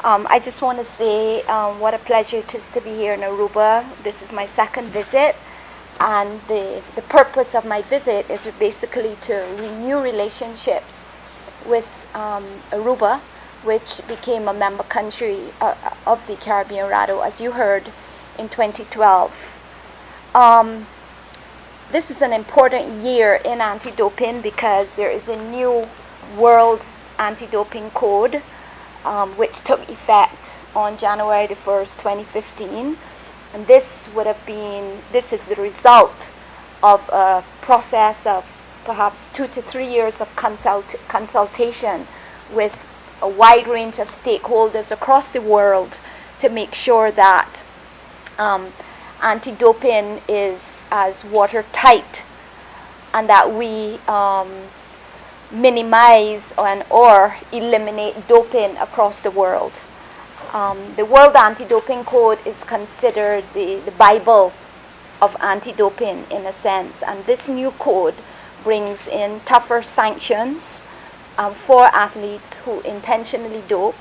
I just want to say what a pleasure it is to be here in Aruba. This is my second visit, and the purpose of my visit is basically to renew relationships with Aruba, which became a member country of the Caribbean RADO, as you heard, in 2012. This is an important year in anti-doping because there is a new world anti-doping code which took effect on January the 1st, 2015. And this is the result of a process of perhaps 2 to 3 years of consultation with a wide range of stakeholders across the world to make sure that anti-doping is as watertight and that we minimize or eliminate doping across the world. The World Anti-Doping Code is considered the Bible of anti-doping in a sense, and this new code brings in tougher sanctions for athletes who intentionally dope.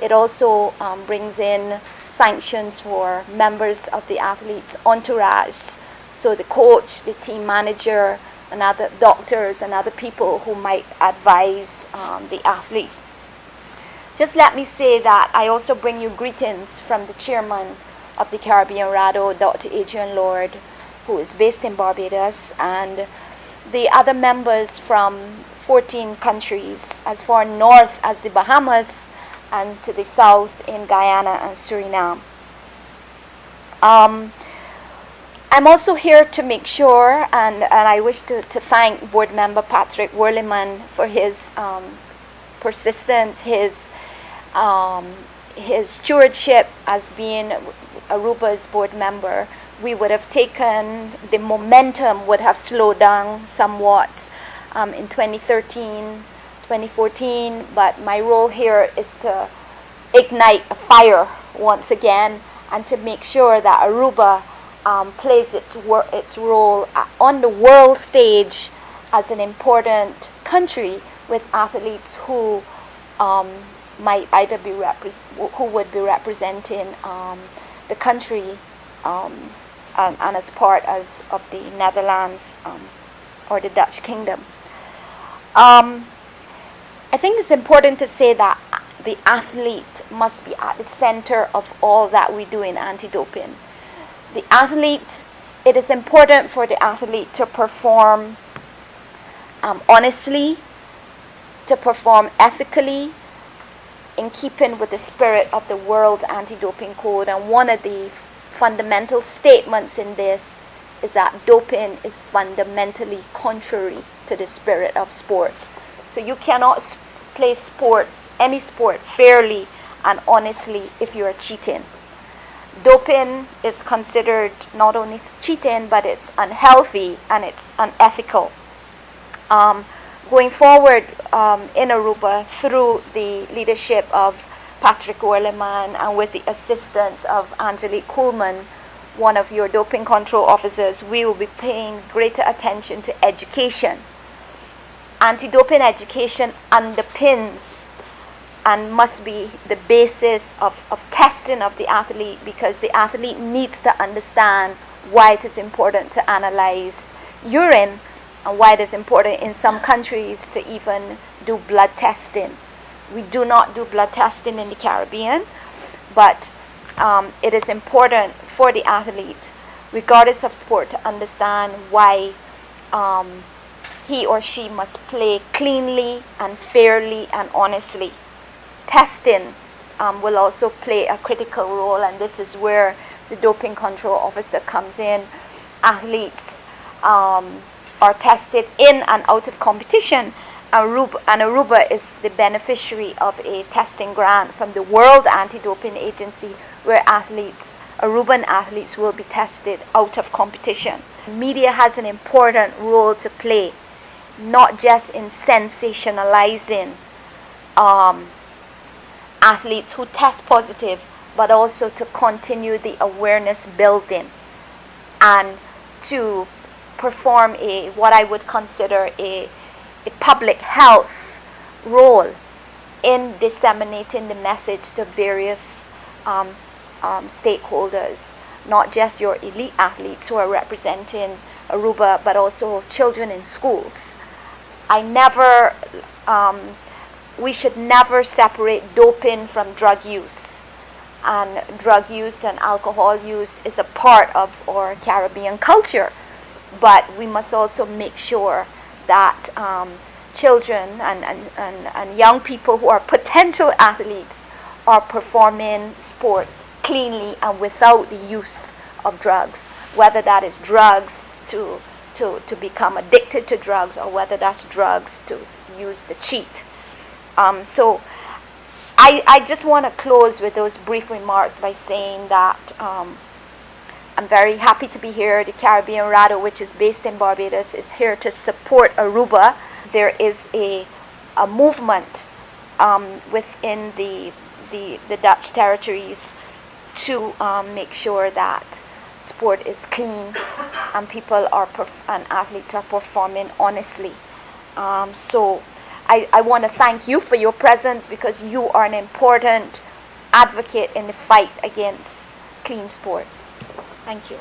It also brings in sanctions for members of the athlete's entourage, so the coach, the team manager, and other doctors and other people who might advise the athlete. Just let me say that I also bring you greetings from the chairman of the Caribbean RADO, Dr. Adrian Lord, who is based in Barbados, and the other members from 14 countries, as far north as the Bahamas and to the south in Guyana and Suriname. I'm also here to make sure, and I wish to thank board member Patrick Werleman for his persistence, his stewardship as being Aruba's board member. We would have taken, the momentum would have slowed down somewhat in 2013, 2014, but my role here is to ignite a fire once again and to make sure that Aruba plays its role on the world stage as an important country with athletes who might either be who would be representing the country and as part of the Netherlands or the Dutch Kingdom. I think it's important to say that the athlete must be at the center of all that we do in anti-doping. The athlete, it is important for the athlete to perform honestly, to perform ethically, in keeping with the spirit of the World Anti-Doping Code. And one of the fundamental statements in this is that doping is fundamentally contrary to the spirit of sport. So you cannot play sports, any sport, fairly and honestly if you are cheating. Doping is considered not only cheating, but it's unhealthy and it's unethical. Going forward in Aruba, through the leadership of Patrick Werleman and with the assistance of Angelique Kuhlman, one of your doping control officers, we will be paying greater attention to education. Anti-doping education underpins and must be the basis of testing of the athlete, because the athlete needs to understand why it is important to analyze urine and why it is important in some countries to even do blood testing. We do not do blood testing in the Caribbean, but it is important for the athlete, regardless of sport, to understand why he or she must play cleanly and fairly and honestly. Testing will also play a critical role, and this is where the doping control officer comes in. Athletes are tested in and out of competition. Aruba is the beneficiary of a testing grant from the World Anti-Doping Agency, where Aruban athletes will be tested out of competition. Media has an important role to play, not just in sensationalizing athletes who test positive, but also to continue the awareness building and to perform what I would consider a public health role in disseminating the message to various stakeholders, not just your elite athletes who are representing Aruba, but also children in schools. We should never separate doping from drug use. And drug use and alcohol use is a part of our Caribbean culture. But we must also make sure that children and young people who are potential athletes are performing sport cleanly and without the use of drugs, whether that is drugs to become addicted to drugs, or whether that's drugs to use to cheat. So I just want to close with those brief remarks by saying that I'm very happy to be here. The Caribbean RADO, which is based in Barbados, is here to support Aruba. There is a movement within the Dutch territories to make sure that sport is clean and people and athletes are performing honestly. So I want to thank you for your presence, because you are an important advocate in the fight against clean sports. Thank you.